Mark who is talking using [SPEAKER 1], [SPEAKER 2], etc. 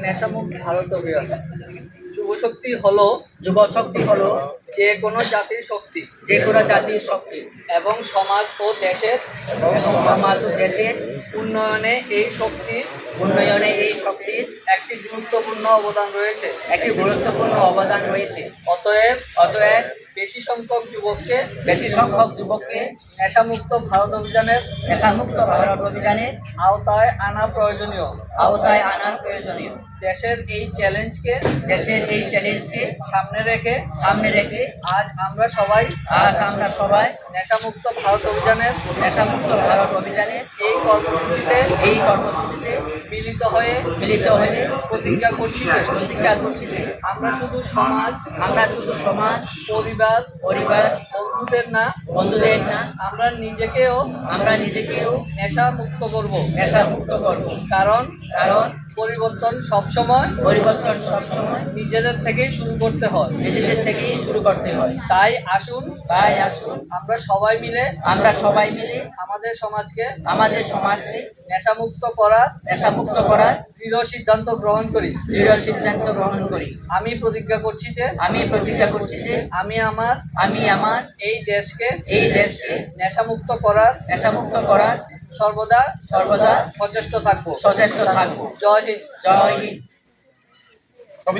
[SPEAKER 1] নেশামুক্ত ভারত অভিযান। যুবশক্তি হলো
[SPEAKER 2] যুবশক্তি হলো
[SPEAKER 1] যে কোনো জাতির শক্তি
[SPEAKER 2] যে কোনো জাতির শক্তি
[SPEAKER 1] এবং সমাজ ও দেশের
[SPEAKER 2] এবং সমাজ ও দেশের
[SPEAKER 1] উন্নয়নে এই শক্তির
[SPEAKER 2] শক্তির
[SPEAKER 1] একটি গুরুত্বপূর্ণ অবদান রয়েছে।
[SPEAKER 2] একটি গুরুত্বপূর্ণ অবদান রয়েছে।
[SPEAKER 1] অতএব
[SPEAKER 2] বেশি সংখ্যক যুবককে
[SPEAKER 1] নেশামুক্ত ভারত অভিযানের আওতায় আনা প্রয়োজনীয়। দেশের এই চ্যালেঞ্জকে সামনে রেখে আজ আমরা সবাই নেশামুক্ত ভারত অভিযানের এই কর্মসূচিতে মিলিত হয়ে প্রতিজ্ঞা করছি যে আমরা শুধু সমাজ পরিবার বন্ধুদের না আমরা নিজেকেও নেশা মুক্ত করব। কারণ পরিবর্তন সবসময় নিজেদের থেকেই শুরু করতে হয়। তাই আসুন আমরা সবাই মিলে আমাদের সমাজকে নেশামুক্ত করার দৃঢ় সিদ্ধান্ত গ্রহণ করি। আমি প্রতিজ্ঞা করছি যে আমি আমার এই দেশকে নেশামুক্ত করার সর্বদা সচেষ্ট থাকবো। জয় হিন্দ।